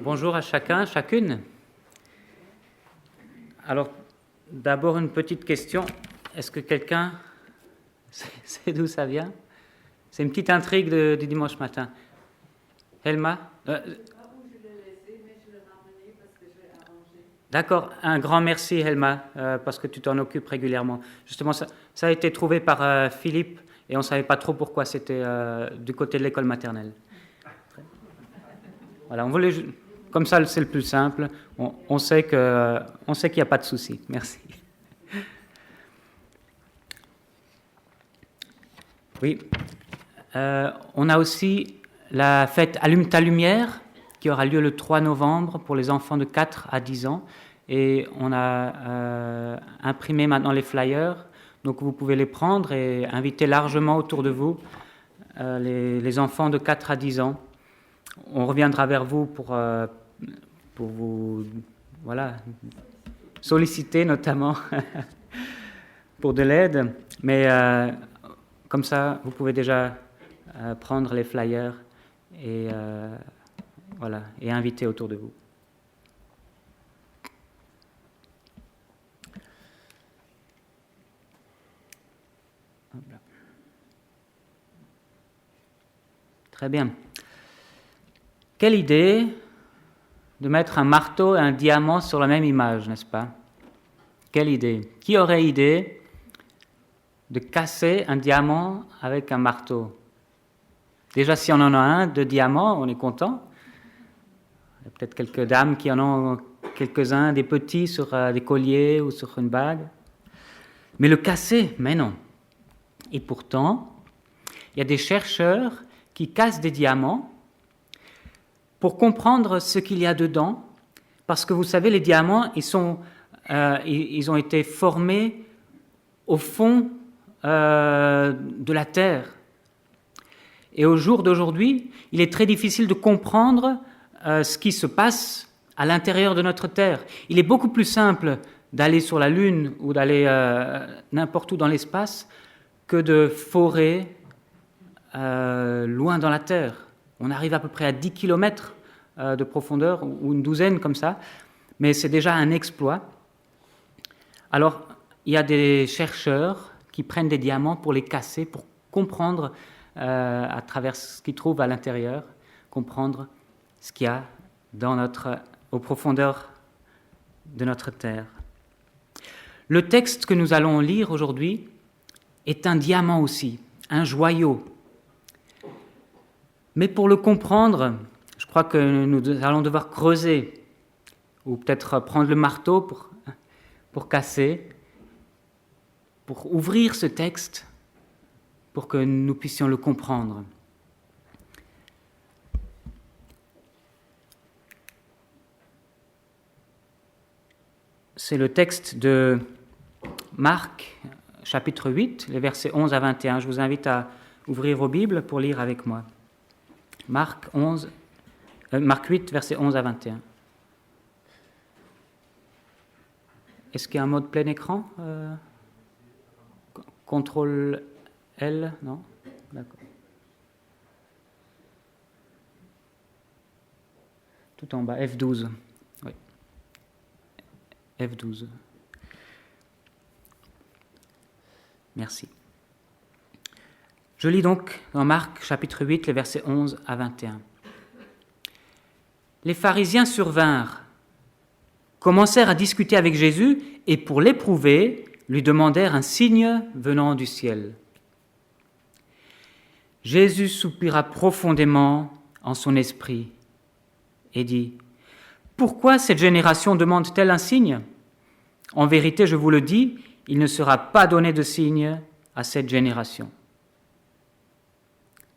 Bonjour à chacun, chacune. Alors, d'abord une petite question. Est-ce que quelqu'un sait d'où ça vient? C'est une petite intrigue du dimanche matin. Helma? D'accord, un grand merci Helma, parce que tu t'en occupes régulièrement. Justement, ça a été trouvé par Philippe et on ne savait pas trop pourquoi c'était du côté de l'école maternelle. Voilà, on voulait, comme ça c'est le plus simple, on sait qu'il n'y a pas de souci. Merci. Oui, on a aussi la fête Allume ta lumière qui aura lieu le 3 novembre pour les enfants de 4 à 10 ans. Et on a imprimé maintenant les flyers, donc vous pouvez les prendre et inviter largement autour de vous les enfants de 4 à 10 ans. On reviendra vers vous pour vous solliciter notamment pour de l'aide. Mais comme ça, vous pouvez déjà prendre les flyers et inviter autour de vous. Très bien. Quelle idée de mettre un marteau et un diamant sur la même image, n'est-ce pas? Quelle idée? Qui aurait idée de casser un diamant avec un marteau? Déjà, si on en a un de diamant, on est content. Il y a peut-être quelques dames qui en ont quelques-uns, des petits sur des colliers ou sur une bague. Mais le casser, mais non. Et pourtant, il y a des chercheurs qui cassent des diamants pour comprendre ce qu'il y a dedans, parce que vous savez, les diamants, ils ont été formés au fond de la Terre. Et au jour d'aujourd'hui, il est très difficile de comprendre ce qui se passe à l'intérieur de notre Terre. Il est beaucoup plus simple d'aller sur la Lune ou d'aller n'importe où dans l'espace que de forer loin dans la Terre. On arrive à peu près à 10 km de profondeur, ou une douzaine comme ça, mais c'est déjà un exploit. Alors, il y a des chercheurs qui prennent des diamants pour les casser, pour comprendre à travers ce qu'ils trouvent à l'intérieur, comprendre ce qu'il y a aux profondeurs de notre Terre. Le texte que nous allons lire aujourd'hui est un diamant aussi, un joyau. Mais pour le comprendre, je crois que nous allons devoir creuser, ou peut-être prendre le marteau pour casser, pour ouvrir ce texte, pour que nous puissions le comprendre. C'est le texte de Marc, chapitre 8, les versets 11 à 21. Je vous invite à ouvrir vos Bibles pour lire avec moi. Marc 8, versets 11 à 21. Est-ce qu'il y a un mode plein écran Contrôle L, non? D'accord. Tout en bas, F12. Oui. F12. Merci. Je lis donc dans Marc, chapitre 8, les versets 11 à 21. Les pharisiens survinrent, commencèrent à discuter avec Jésus et pour l'éprouver, lui demandèrent un signe venant du ciel. Jésus soupira profondément en son esprit et dit : « Pourquoi cette génération demande-t-elle un signe ? En vérité, je vous le dis, il ne sera pas donné de signe à cette génération. »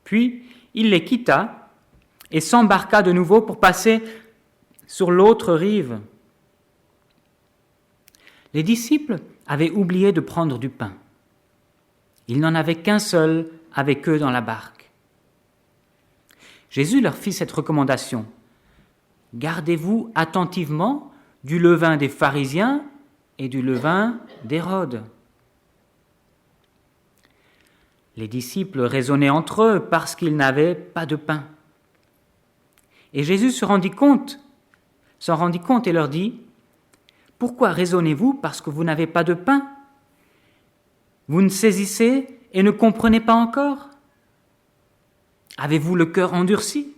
Puis il les quitta et s'embarqua de nouveau pour passer sur l'autre rive. Les disciples avaient oublié de prendre du pain. Il n'en avait qu'un seul avec eux dans la barque. Jésus leur fit cette recommandation : « Gardez-vous attentivement du levain des pharisiens et du levain d'Hérode. » Les disciples raisonnaient entre eux parce qu'ils n'avaient pas de pain. Et Jésus se rendit compte s'en rendit compte et leur dit « Pourquoi raisonnez-vous parce que vous n'avez pas de pain ? Vous ne saisissez et ne comprenez pas encore ? Avez-vous le cœur endurci ?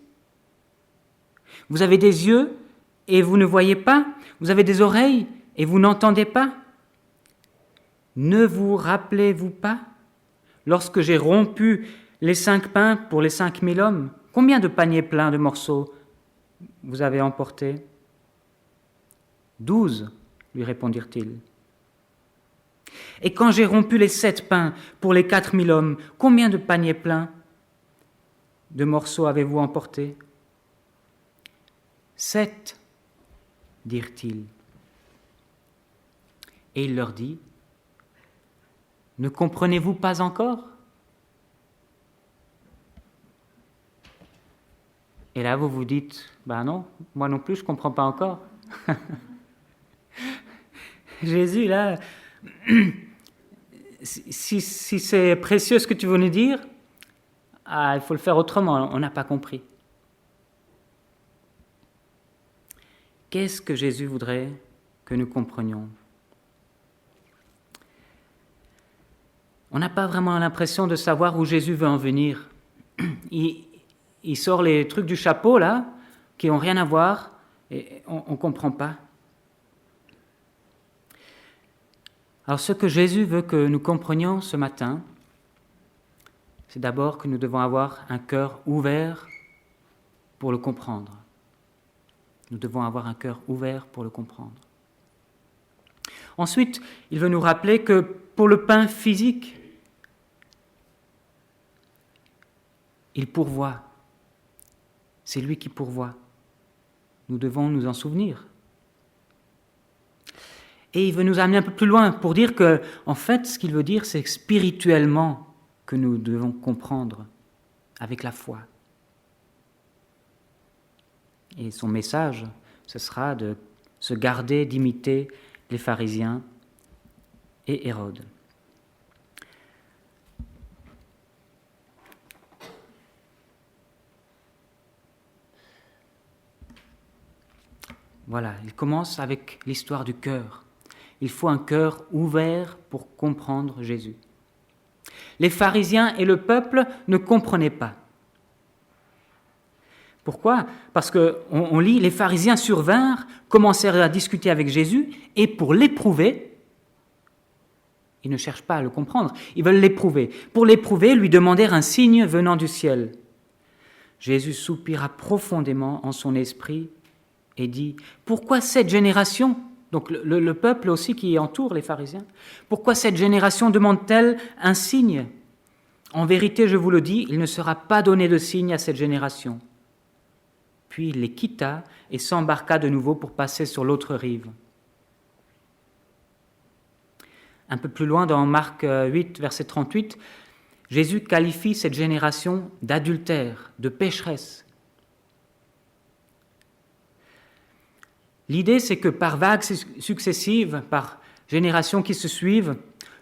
Vous avez des yeux et vous ne voyez pas ? Vous avez des oreilles et vous n'entendez pas ? Ne vous rappelez-vous pas, lorsque j'ai rompu les 5 pains pour les 5000 hommes, combien de paniers pleins de morceaux vous avez emportés ? 12, lui répondirent-ils. Et quand j'ai rompu les 7 pains pour les 4000 hommes, combien de paniers pleins de morceaux avez-vous emportés ? 7, dirent-ils. Et il leur dit, ne comprenez-vous pas encore ? Et là, vous vous dites, ben non, moi non plus, je ne comprends pas encore. Jésus, là, si c'est précieux ce que tu veux nous dire, il faut le faire autrement, on n'a pas compris. Qu'est-ce que Jésus voudrait que nous comprenions ? On n'a pas vraiment l'impression de savoir où Jésus veut en venir. Il sort les trucs du chapeau, là, qui n'ont rien à voir, et on ne comprend pas. Alors, ce que Jésus veut que nous comprenions ce matin, c'est d'abord que nous devons avoir un cœur ouvert pour le comprendre. Nous devons avoir un cœur ouvert pour le comprendre. Ensuite, il veut nous rappeler que pour le pain physique, il pourvoit. C'est lui qui pourvoit. Nous devons nous en souvenir. Et il veut nous amener un peu plus loin pour dire que, en fait, ce qu'il veut dire, c'est spirituellement que nous devons comprendre avec la foi. Et son message, ce sera de se garder d'imiter les pharisiens et Hérode. Voilà, il commence avec l'histoire du cœur. Il faut un cœur ouvert pour comprendre Jésus. Les pharisiens et le peuple ne comprenaient pas. Pourquoi ? Parce qu'on lit, les pharisiens survinrent, commencèrent à discuter avec Jésus, et pour l'éprouver, ils ne cherchent pas à le comprendre, ils veulent l'éprouver. Pour l'éprouver, lui demandèrent un signe venant du ciel. Jésus soupira profondément en son esprit et dit, « Pourquoi cette génération ?» Donc le peuple aussi qui entoure les pharisiens. « Pourquoi cette génération demande-t-elle un signe ? En vérité, je vous le dis, il ne sera pas donné de signe à cette génération. » Puis il les quitta et s'embarqua de nouveau pour passer sur l'autre rive. Un peu plus loin, dans Marc 8, verset 38, Jésus qualifie cette génération d'adultère, de pécheresse. L'idée, c'est que par vagues successives, par générations qui se suivent,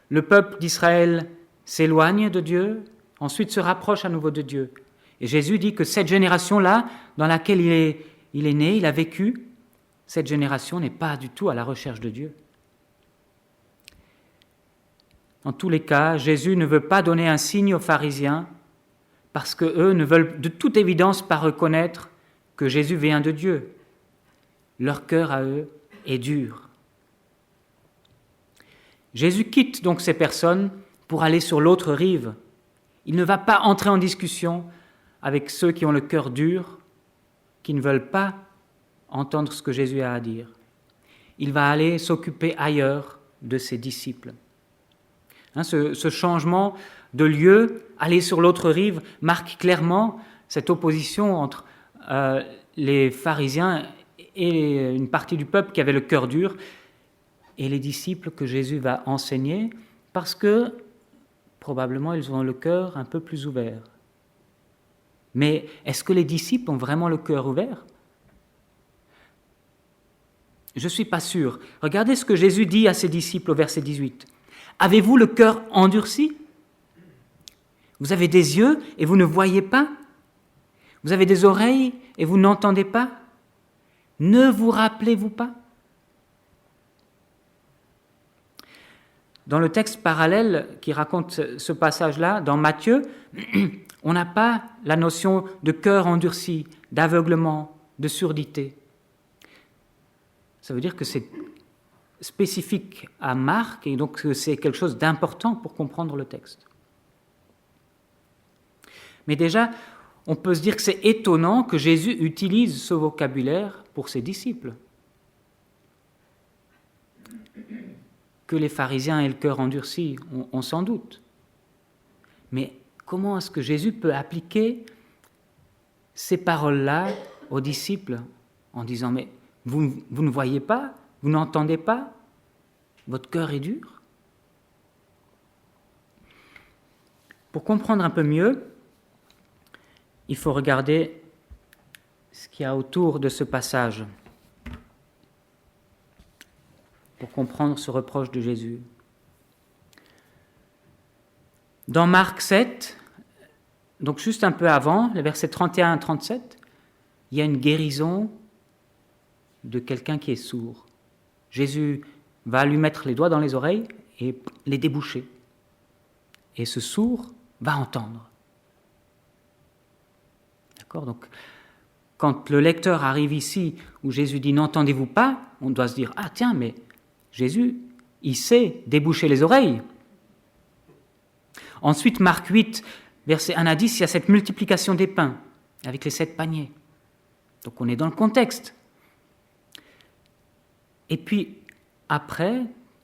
le peuple d'Israël s'éloigne de Dieu, ensuite se rapproche à nouveau de Dieu. Et Jésus dit que cette génération-là, dans laquelle il est né, il a vécu, cette génération n'est pas du tout à la recherche de Dieu. En tous les cas, Jésus ne veut pas donner un signe aux pharisiens parce qu'eux ne veulent de toute évidence pas reconnaître que Jésus vient de Dieu. Leur cœur à eux est dur. Jésus quitte donc ces personnes pour aller sur l'autre rive. Il ne va pas entrer en discussion avec ceux qui ont le cœur dur, qui ne veulent pas entendre ce que Jésus a à dire. Il va aller s'occuper ailleurs de ses disciples. Ce changement de lieu, aller sur l'autre rive, marque clairement cette opposition entre les pharisiens et une partie du peuple qui avait le cœur dur et les disciples que Jésus va enseigner parce que probablement ils ont le cœur un peu plus ouvert. Mais est-ce que les disciples ont vraiment le cœur ouvert ? Je ne suis pas sûr. Regardez ce que Jésus dit à ses disciples au verset 18. « Avez-vous le cœur endurci ? Vous avez des yeux et vous ne voyez pas ? Vous avez des oreilles et vous n'entendez pas ? Ne vous rappelez-vous pas ? Dans le texte parallèle qui raconte ce passage-là, dans Matthieu, on n'a pas la notion de cœur endurci, d'aveuglement, de surdité. Ça veut dire que c'est spécifique à Marc et donc c'est quelque chose d'important pour comprendre le texte. Mais déjà, on peut se dire que c'est étonnant que Jésus utilise ce vocabulaire pour ses disciples. Que les pharisiens aient le cœur endurci, on s'en doute. Mais comment est-ce que Jésus peut appliquer ces paroles-là aux disciples en disant « Mais vous ne voyez pas, vous n'entendez pas, votre cœur est dur ?» Pour comprendre un peu mieux, il faut regarder ce qu'il y a autour de ce passage pour comprendre ce reproche de Jésus. Dans Marc 7, donc juste un peu avant, les versets 31 à 37, il y a une guérison de quelqu'un qui est sourd. Jésus va lui mettre les doigts dans les oreilles et les déboucher. Et ce sourd va entendre. D'accord ? Donc, quand le lecteur arrive ici où Jésus dit « N'entendez-vous pas ?», on doit se dire « Ah tiens, mais Jésus, il sait déboucher les oreilles. » Ensuite, Marc 8, versets 1 à 10, il y a cette multiplication des pains avec les 7 paniers. Donc on est dans le contexte. Et puis après,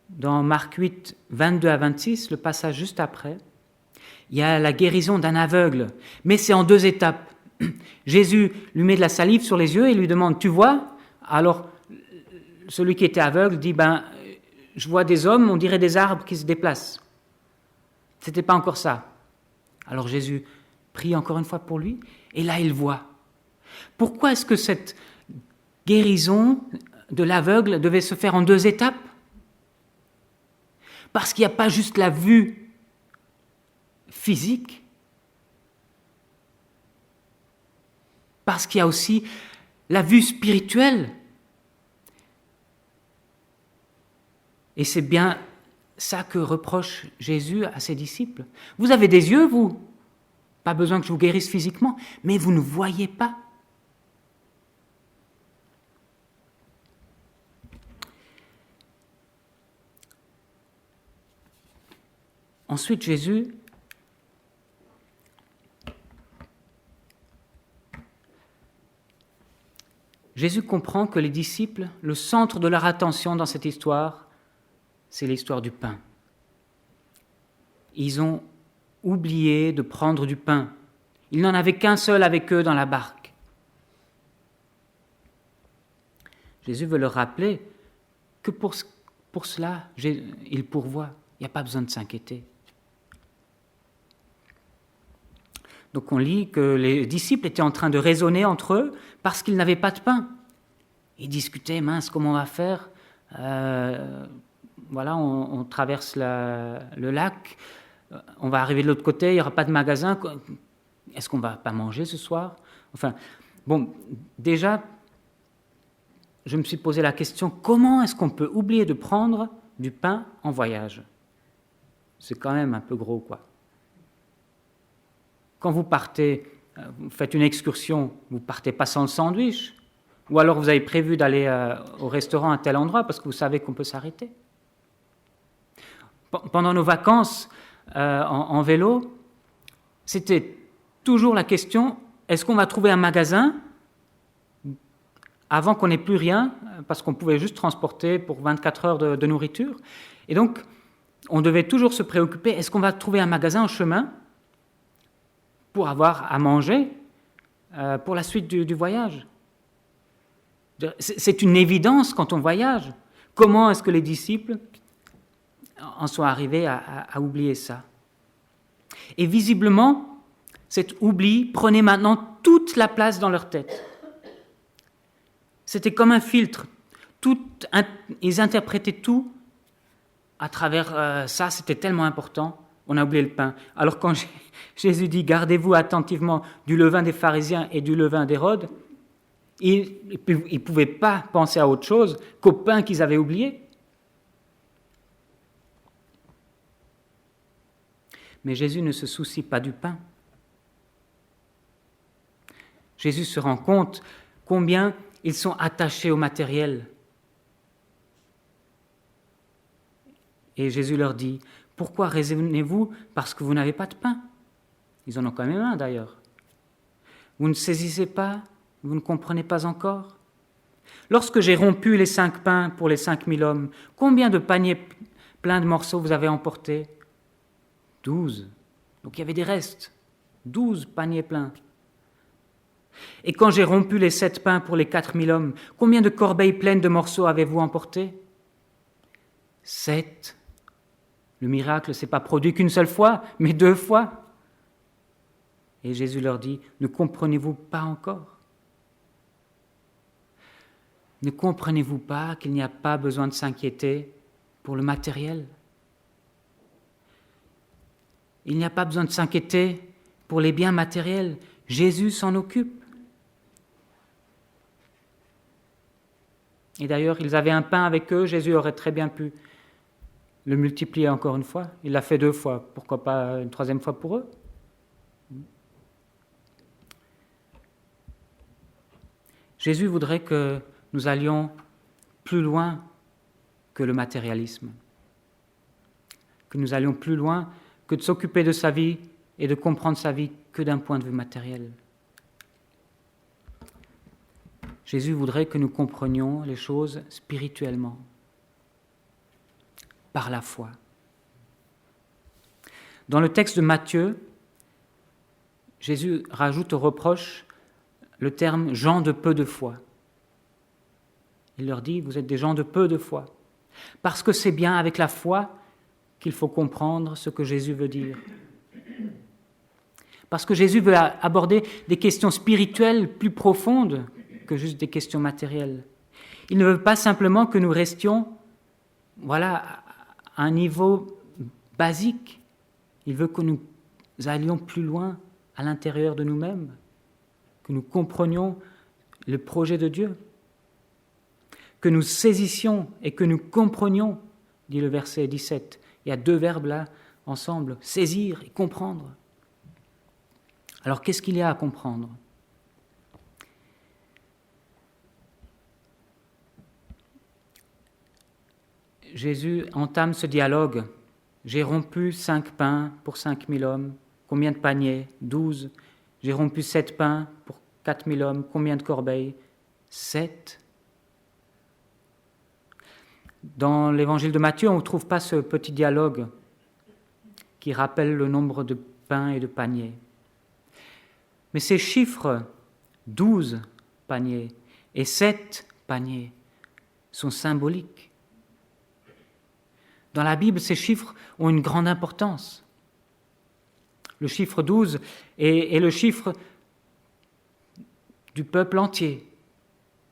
dans Marc 8, 22 à 26, le passage juste après, il y a la guérison d'un aveugle, mais c'est en 2 étapes. Jésus lui met de la salive sur les yeux et lui demande « Tu vois ?» Alors celui qui était aveugle dit « Je vois des hommes, on dirait des arbres qui se déplacent. » Ce n'était pas encore ça. Alors Jésus prie encore une fois pour lui, et là il voit. Pourquoi est-ce que cette guérison de l'aveugle devait se faire en 2 étapes ? Parce qu'il n'y a pas juste la vue physique, parce qu'il y a aussi la vue spirituelle. Et c'est bien ça que reproche Jésus à ses disciples. Vous avez des yeux, vous. Pas besoin que je vous guérisse physiquement, mais vous ne voyez pas. Ensuite, Jésus comprend que les disciples, le centre de leur attention dans cette histoire, c'est l'histoire du pain. Ils ont oublié de prendre du pain. Ils n'en avaient qu'un seul avec eux dans la barque. Jésus veut leur rappeler que pour cela, il pourvoit. Il n'y a pas besoin de s'inquiéter. Donc on lit que les disciples étaient en train de raisonner entre eux parce qu'ils n'avaient pas de pain. Ils discutaient, mince, comment on va faire ? Voilà, on traverse le lac, on va arriver de l'autre côté, il n'y aura pas de magasin. Est-ce qu'on ne va pas manger ce soir ? Enfin, bon, déjà, je me suis posé la question, comment est-ce qu'on peut oublier de prendre du pain en voyage ? C'est quand même un peu gros, quoi. Quand vous partez, vous faites une excursion, vous ne partez pas sans le sandwich, ou alors vous avez prévu d'aller au restaurant à tel endroit parce que vous savez qu'on peut s'arrêter. Pendant nos vacances en vélo, c'était toujours la question, est-ce qu'on va trouver un magasin avant qu'on n'ait plus rien, parce qu'on pouvait juste transporter pour 24 heures de nourriture. Et donc, on devait toujours se préoccuper, est-ce qu'on va trouver un magasin en chemin pour avoir à manger pour la suite du voyage ? C'est une évidence quand on voyage. Comment est-ce que les disciples en sont arrivés à oublier ça ? Et visiblement, cet oubli prenait maintenant toute la place dans leur tête. C'était comme un filtre. Ils interprétaient tout à travers ça, c'était tellement important, on a oublié le pain. Alors quand Jésus dit « Gardez-vous attentivement du levain des pharisiens et du levain d'Hérode », Ils ne pouvaient pas penser à autre chose qu'au pain qu'ils avaient oublié. Mais Jésus ne se soucie pas du pain. Jésus se rend compte combien ils sont attachés au matériel. Et Jésus leur dit, « Pourquoi raisonnez-vous parce que vous n'avez pas de pain ?» Ils en ont quand même un d'ailleurs. « Vous ne saisissez pas, vous ne comprenez pas encore. Lorsque j'ai rompu les 5 pains pour les 5000 hommes, combien de paniers pleins de morceaux vous avez emportés ? 12. Donc il y avait des restes. 12 paniers pleins. Et quand j'ai rompu les 7 pains pour les 4000 hommes, combien de corbeilles pleines de morceaux avez-vous emportés ? 7. Le miracle ne s'est pas produit qu'une seule fois, mais 2 fois. Et Jésus leur dit, ne comprenez-vous pas encore ? Ne comprenez-vous pas qu'il n'y a pas besoin de s'inquiéter pour le matériel ? Il n'y a pas besoin de s'inquiéter pour les biens matériels. Jésus s'en occupe. Et d'ailleurs, ils avaient un pain avec eux, Jésus aurait très bien pu le multiplier encore une fois. Il l'a fait 2 fois, pourquoi pas une 3e fois pour eux ? Jésus voudrait que nous allions plus loin que le matérialisme, que nous allions plus loin que de s'occuper de sa vie et de comprendre sa vie que d'un point de vue matériel. Jésus voudrait que nous comprenions les choses spirituellement, par la foi. Dans le texte de Matthieu, Jésus rajoute au reproche le terme « gens de peu de foi ». Il leur dit « vous êtes des gens de peu de foi ». Parce que c'est bien avec la foi qu'il faut comprendre ce que Jésus veut dire. Parce que Jésus veut aborder des questions spirituelles plus profondes que juste des questions matérielles. Il ne veut pas simplement que nous restions, à un niveau basique. Il veut que nous allions plus loin à l'intérieur de nous-mêmes, que nous comprenions le projet de Dieu, que nous saisissions et que nous comprenions, dit le verset 17. Il y a 2 verbes là, ensemble, saisir et comprendre. Alors, qu'est-ce qu'il y a à comprendre ? Jésus entame ce dialogue. J'ai rompu 5 pains pour 5000 hommes. Combien de paniers ? 12. J'ai rompu 7 pains pour 4000 hommes. Combien de corbeilles ? 7. Dans l'évangile de Matthieu, on ne trouve pas ce petit dialogue qui rappelle le nombre de pains et de paniers. Mais ces chiffres, 12 paniers et 7 paniers, sont symboliques. Dans la Bible, ces chiffres ont une grande importance. Le chiffre 12 est le chiffre du peuple entier,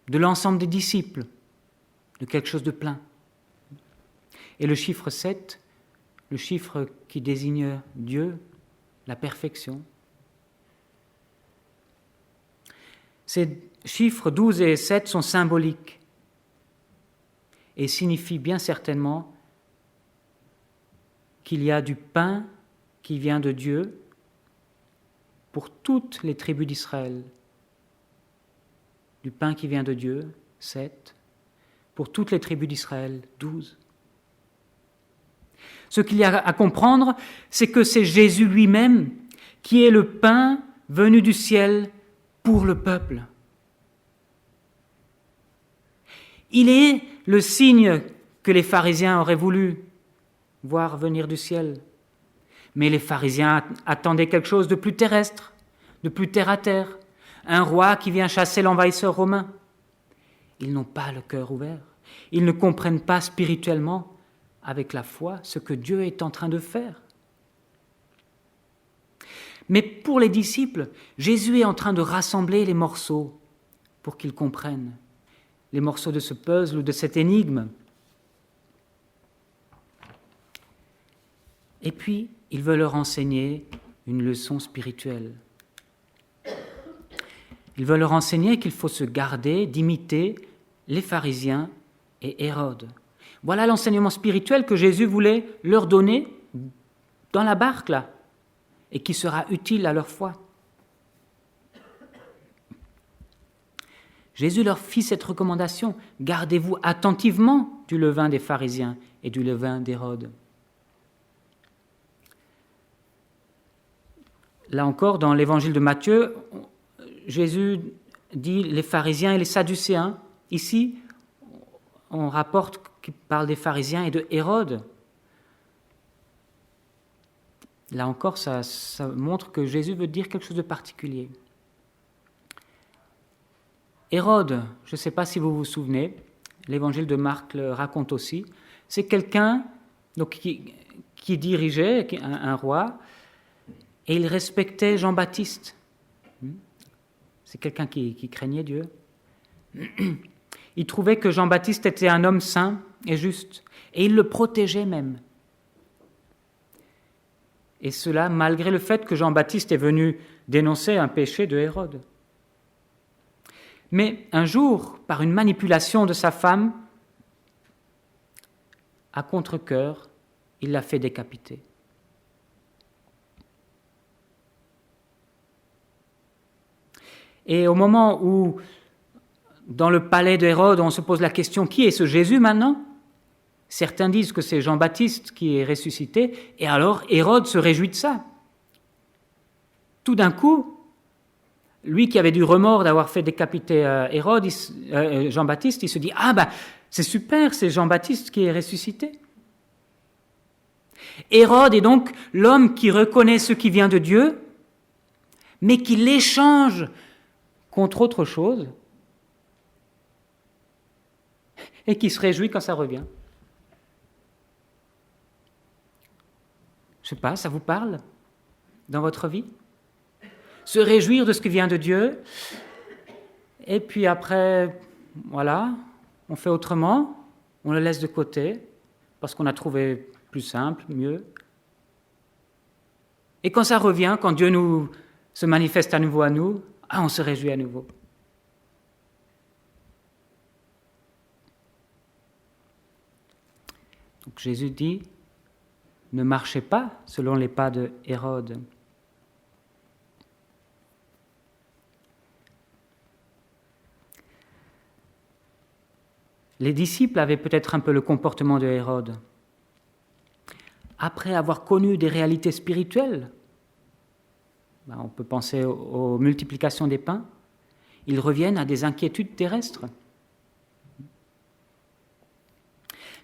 de l'ensemble des disciples, de quelque chose de plein. Et le chiffre 7, le chiffre qui désigne Dieu, la perfection. Ces chiffres 12 et 7 sont symboliques et signifient bien certainement qu'il y a du pain qui vient de Dieu pour toutes les tribus d'Israël. Du pain qui vient de Dieu, 7, pour toutes les tribus d'Israël, 12. Ce qu'il y a à comprendre, c'est que c'est Jésus lui-même qui est le pain venu du ciel pour le peuple. Il est le signe que les pharisiens auraient voulu voir venir du ciel. Mais les pharisiens attendaient quelque chose de plus terrestre, de plus terre-à-terre, un roi qui vient chasser l'envahisseur romain. Ils n'ont pas le cœur ouvert. Ils ne comprennent pas spirituellement, avec la foi, ce que Dieu est en train de faire. Mais pour les disciples, Jésus est en train de rassembler les morceaux pour qu'ils comprennent, les morceaux de ce puzzle ou de cette énigme. Et puis, il veut leur enseigner une leçon spirituelle. Il veut leur enseigner qu'il faut se garder d'imiter les pharisiens et Hérode. Voilà l'enseignement spirituel que Jésus voulait leur donner dans la barque, là, et qui sera utile à leur foi. Jésus leur fit cette recommandation, gardez-vous attentivement du levain des pharisiens et du levain d'Hérode. Là encore, dans l'évangile de Matthieu, Jésus dit les pharisiens et les sadducéens. Ici, on rapporte qu'il parle des pharisiens et de Hérode. Là encore, ça montre que Jésus veut dire quelque chose de particulier. Hérode, je ne sais pas si vous vous souvenez, l'évangile de Marc le raconte aussi, c'est quelqu'un donc, qui dirigeait, un roi, et il respectait Jean-Baptiste. C'est quelqu'un qui craignait Dieu. Il trouvait que Jean-Baptiste était un homme saint et juste, et il le protégeait même. Et cela malgré le fait que Jean-Baptiste est venu dénoncer un péché de Hérode. Mais un jour, par une manipulation de sa femme, à contre-cœur, il l'a fait décapiter. Et au moment où, dans le palais d'Hérode, on se pose la question, qui est ce Jésus maintenant ? Certains disent que c'est Jean-Baptiste qui est ressuscité, et alors Hérode se réjouit de ça. Tout d'un coup, lui qui avait du remords d'avoir fait décapiter Jean-Baptiste, il se dit « Ah ben, c'est super, c'est Jean-Baptiste qui est ressuscité ». Hérode est donc l'homme qui reconnaît ce qui vient de Dieu, mais qui l'échange contre autre chose, et qui se réjouit quand ça revient. Je ne sais pas, ça vous parle dans votre vie ? Se réjouir de ce qui vient de Dieu, et puis après, voilà, on fait autrement, on le laisse de côté, parce qu'on a trouvé plus simple, mieux. Et quand ça revient, quand Dieu se manifeste à nouveau à nous, on se réjouit à nouveau. Donc Jésus dit, ne marchez pas selon les pas de Hérode. Les disciples avaient peut-être un peu le comportement de Hérode. Après avoir connu des réalités spirituelles, on peut penser aux multiplications des pains, ils reviennent à des inquiétudes terrestres.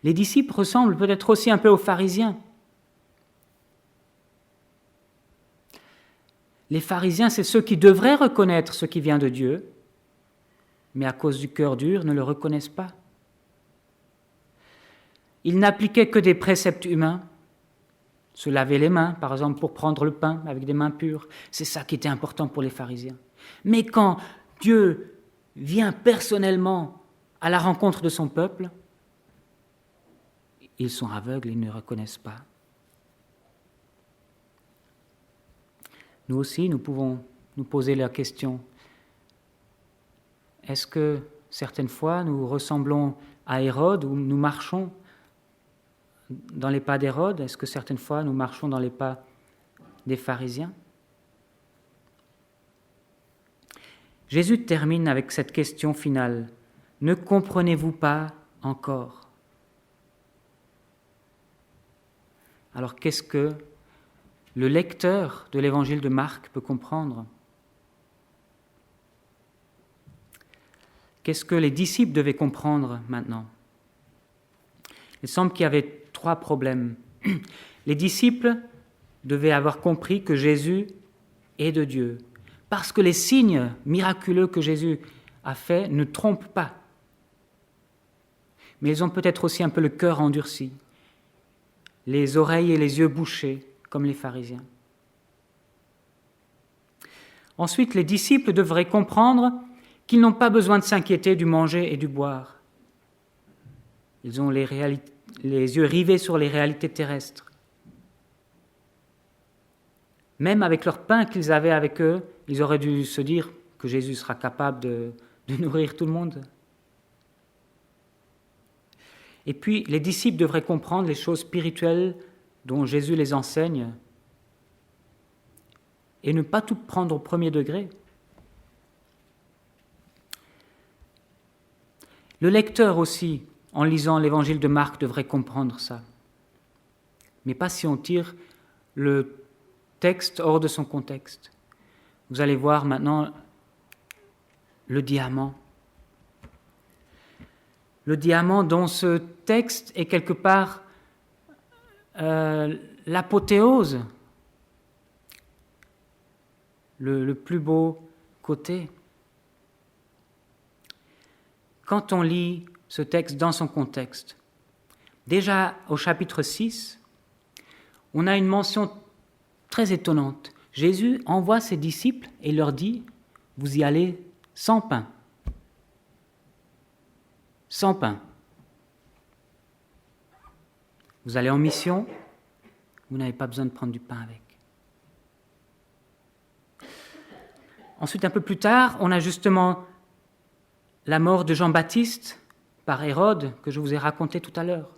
Les disciples ressemblent peut-être aussi un peu aux pharisiens. Les pharisiens, c'est ceux qui devraient reconnaître ce qui vient de Dieu, mais à cause du cœur dur, ne le reconnaissent pas. Ils n'appliquaient que des préceptes humains, se laver les mains, par exemple, pour prendre le pain avec des mains pures. C'est ça qui était important pour les pharisiens. Mais quand Dieu vient personnellement à la rencontre de son peuple, ils sont aveugles, ils ne reconnaissent pas. Nous aussi, nous pouvons nous poser la question, est-ce que certaines fois nous ressemblons à Hérode ou nous marchons dans les pas d'Hérode? Est-ce que certaines fois nous marchons dans les pas des pharisiens? Jésus termine avec cette question finale. Ne comprenez-vous pas encore? Alors qu'est-ce que le lecteur de l'évangile de Marc peut comprendre? Qu'est-ce que les disciples devaient comprendre maintenant? Il semble qu'il y avait 3 problèmes. Les disciples devaient avoir compris que Jésus est de Dieu, parce que les signes miraculeux que Jésus a faits ne trompent pas. Mais ils ont peut-être aussi un peu le cœur endurci, les oreilles et les yeux bouchés, comme les pharisiens. Ensuite, les disciples devraient comprendre qu'ils n'ont pas besoin de s'inquiéter du manger et du boire. Ils ont les yeux rivés sur les réalités terrestres. Même avec leur pain qu'ils avaient avec eux, ils auraient dû se dire que Jésus sera capable de nourrir tout le monde? Et puis, les disciples devraient comprendre les choses spirituelles dont Jésus les enseigne et ne pas tout prendre au premier degré. Le lecteur aussi, en lisant l'évangile de Marc, devrait comprendre ça. Mais pas si on tire le texte hors de son contexte. Vous allez voir maintenant le diamant. Le diamant dont ce texte est quelque part l'apothéose, le plus beau côté. Quand on lit ce texte dans son contexte, déjà au chapitre 6, on a une mention très étonnante. Jésus envoie ses disciples et leur dit « Vous y allez sans pain. » Sans pain. Vous allez en mission, vous n'avez pas besoin de prendre du pain avec. Ensuite, un peu plus tard, on a justement la mort de Jean-Baptiste par Hérode, que je vous ai raconté tout à l'heure.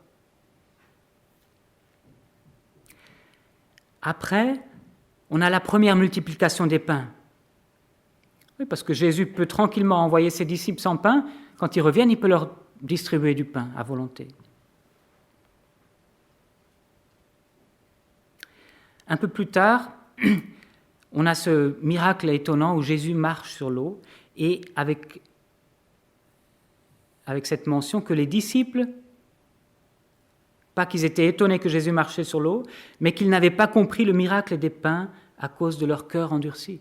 Après, on a la première multiplication des pains. Oui, parce que Jésus peut tranquillement envoyer ses disciples sans pain. Quand ils reviennent, il peut leur distribuer du pain à volonté. Un peu plus tard, on a ce miracle étonnant où Jésus marche sur l'eau et avec cette mention que les disciples, pas qu'ils étaient étonnés que Jésus marchait sur l'eau, mais qu'ils n'avaient pas compris le miracle des pains à cause de leur cœur endurci.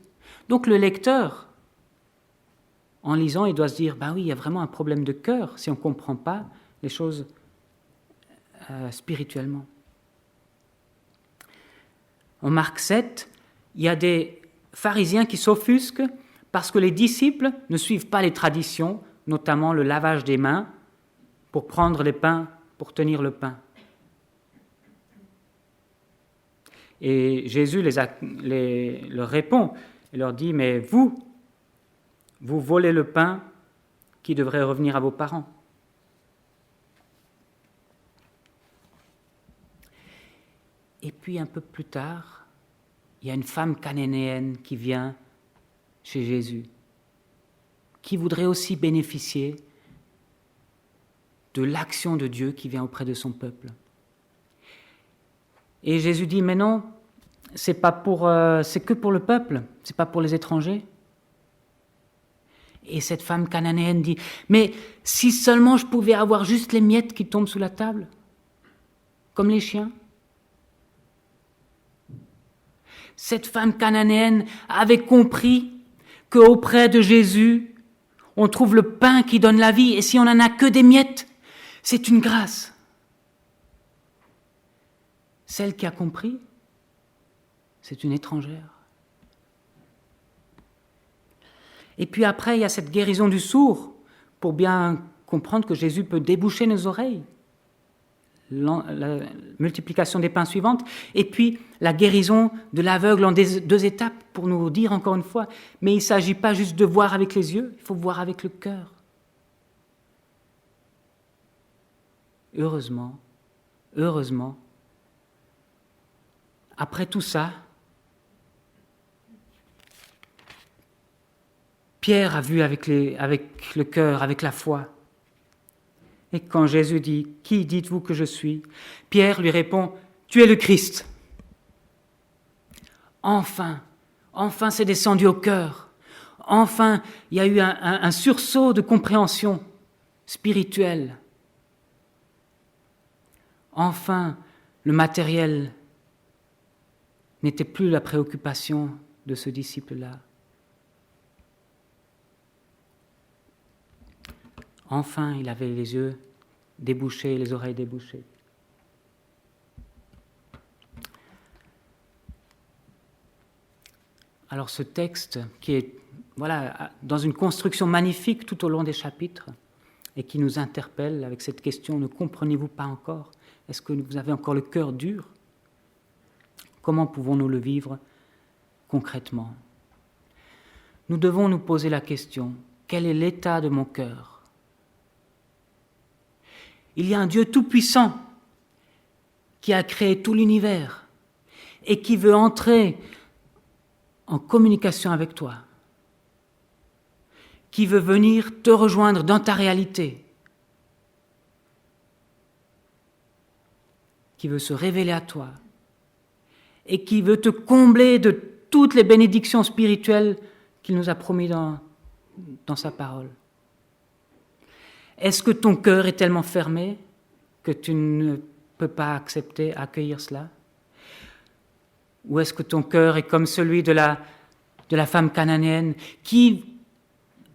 Donc le lecteur, en lisant, il doit se dire, oui, il y a vraiment un problème de cœur si on ne comprend pas les choses spirituellement. En Marc 7, il y a des pharisiens qui s'offusquent parce que les disciples ne suivent pas les traditions, notamment le lavage des mains pour prendre les pains, pour tenir le pain. Et Jésus leur répond et leur dit, mais vous volez le pain qui devrait revenir à vos parents. Et puis un peu plus tard, il y a une femme cananéenne qui vient chez Jésus, qui voudrait aussi bénéficier de l'action de Dieu qui vient auprès de son peuple. Et Jésus dit, mais non, c'est que pour le peuple, c'est pas pour les étrangers. Et cette femme cananéenne dit, mais si seulement je pouvais avoir juste les miettes qui tombent sous la table, comme les chiens. Cette femme cananéenne avait compris qu'auprès de Jésus, on trouve le pain qui donne la vie, et si on n'en a que des miettes, c'est une grâce. Celle qui a compris, c'est une étrangère. Et puis après, il y a cette guérison du sourd, pour bien comprendre que Jésus peut déboucher nos oreilles. La multiplication des pains suivantes, et puis la guérison de l'aveugle en deux étapes, pour nous dire encore une fois, mais il ne s'agit pas juste de voir avec les yeux, il faut voir avec le cœur. Heureusement, après tout ça, Pierre a vu avec le cœur, avec la foi. Et quand Jésus dit « Qui dites-vous que je suis ?» Pierre lui répond « Tu es le Christ. » Enfin, c'est descendu au cœur. Enfin, il y a eu un sursaut de compréhension spirituelle. Enfin, le matériel n'était plus la préoccupation de ce disciple-là. Enfin, il avait les yeux débouchés, les oreilles débouchées. Alors ce texte, qui est dans une construction magnifique tout au long des chapitres, et qui nous interpelle avec cette question « Ne comprenez-vous pas encore ? Est-ce que vous avez encore le cœur dur ?» Comment pouvons-nous le vivre concrètement ? nous devons nous poser la question, quel est l'état de mon cœur? Il y a un Dieu tout-puissant qui a créé tout l'univers et qui veut entrer en communication avec toi, qui veut venir te rejoindre dans ta réalité, qui veut se révéler à toi et qui veut te combler de toutes les bénédictions spirituelles qu'il nous a promis dans sa parole. Est-ce que ton cœur est tellement fermé que tu ne peux pas accueillir cela? Ou est-ce que ton cœur est comme celui de la femme cananéenne qui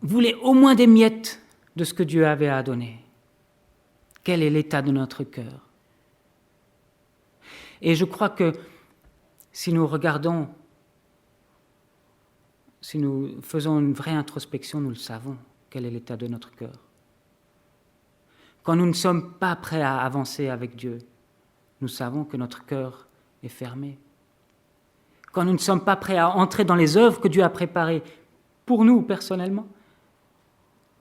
voulait au moins des miettes de ce que Dieu avait à donner? Quel est l'état de notre cœur? Et je crois que si nous regardons, si nous faisons une vraie introspection, nous le savons, quel est l'état de notre cœur. Quand nous ne sommes pas prêts à avancer avec Dieu, nous savons que notre cœur est fermé. Quand nous ne sommes pas prêts à entrer dans les œuvres que Dieu a préparées pour nous personnellement,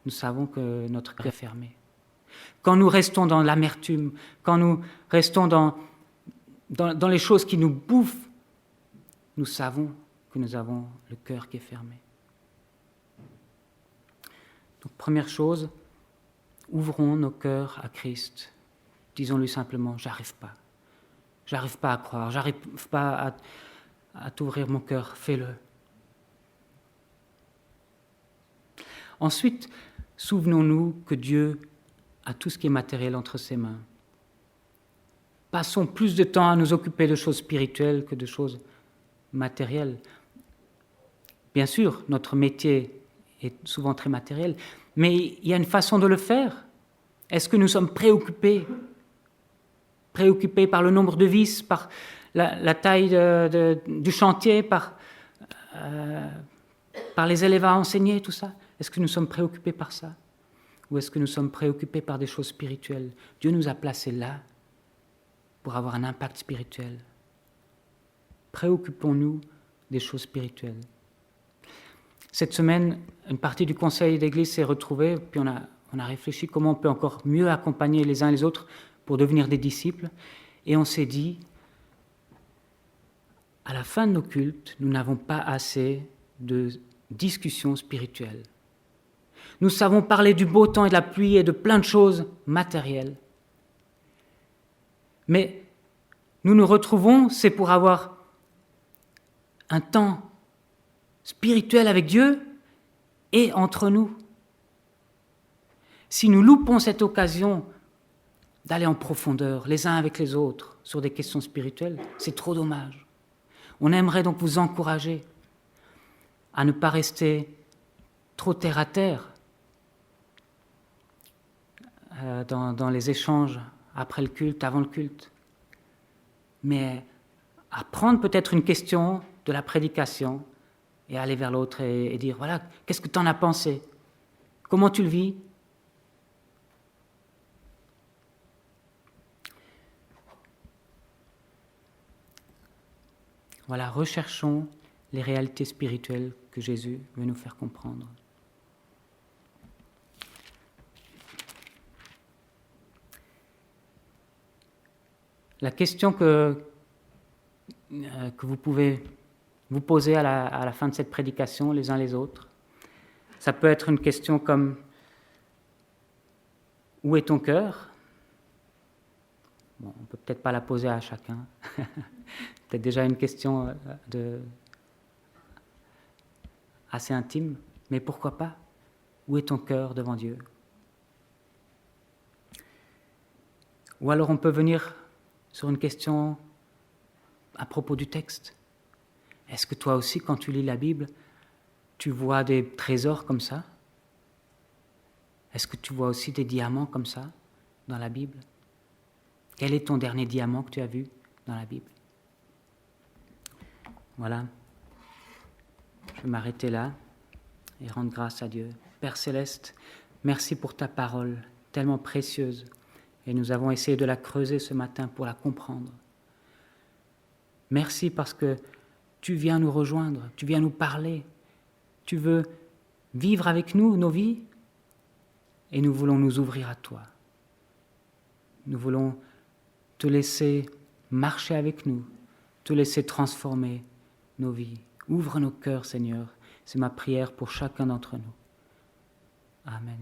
nous savons que notre cœur est fermé. Quand nous restons dans l'amertume, quand nous restons dans les choses qui nous bouffent, nous savons que nous avons le cœur qui est fermé. Donc, première chose, ouvrons nos cœurs à Christ. Disons-lui simplement, j'arrive pas à croire, j'arrive pas à t'ouvrir mon cœur, fais-le. Ensuite, souvenons-nous que Dieu a tout ce qui est matériel entre ses mains. Passons plus de temps à nous occuper de choses spirituelles que de choses matérielles. Bien sûr, notre métier est souvent très matériel, mais il y a une façon de le faire. Est-ce que nous sommes préoccupés par le nombre de vis, par la taille du chantier, par les élèves à enseigner, tout ça? Est-ce que nous sommes préoccupés par ça? Ou est-ce que nous sommes préoccupés par des choses spirituelles? Dieu nous a placés là pour avoir un impact spirituel. Préoccupons-nous des choses spirituelles. Cette semaine, une partie du conseil d'église s'est retrouvée, puis on a réfléchi comment on peut encore mieux accompagner les uns les autres pour devenir des disciples. Et on s'est dit, à la fin de nos cultes, nous n'avons pas assez de discussions spirituelles. Nous savons parler du beau temps et de la pluie et de plein de choses matérielles. Mais nous nous retrouvons, c'est pour avoir un temps spirituel avec Dieu et entre nous. Si nous loupons cette occasion d'aller en profondeur les uns avec les autres sur des questions spirituelles, c'est trop dommage. On aimerait donc vous encourager à ne pas rester trop terre à terre dans les échanges après le culte, avant le culte, mais à prendre peut-être une question de la prédication et aller vers l'autre et dire, voilà, qu'est-ce que tu en as pensé? Comment tu le vis? Voilà, recherchons les réalités spirituelles que Jésus veut nous faire comprendre. La question que vous pouvez vous poser à la fin de cette prédication, les uns les autres, ça peut être une question comme « Où est ton cœur ?» Bon, on ne peut peut-être pas la poser à chacun. Peut-être déjà une question assez intime, mais pourquoi pas? Où est ton cœur devant Dieu? Ou alors on peut venir sur une question à propos du texte. Est-ce que toi aussi, quand tu lis la Bible, tu vois des trésors comme ça? Est-ce que tu vois aussi des diamants comme ça dans la Bible? Quel est ton dernier diamant que tu as vu dans la Bible? Voilà. Je vais m'arrêter là et rendre grâce à Dieu. Père Céleste, merci pour ta parole tellement précieuse. Et nous avons essayé de la creuser ce matin pour la comprendre. Merci parce que tu viens nous rejoindre, tu viens nous parler, Tu veux vivre avec nous nos vies et nous voulons nous ouvrir à toi. Nous voulons te laisser marcher avec nous, te laisser transformer nos vies. Ouvre nos cœurs, Seigneur. C'est ma prière pour chacun d'entre nous. Amen.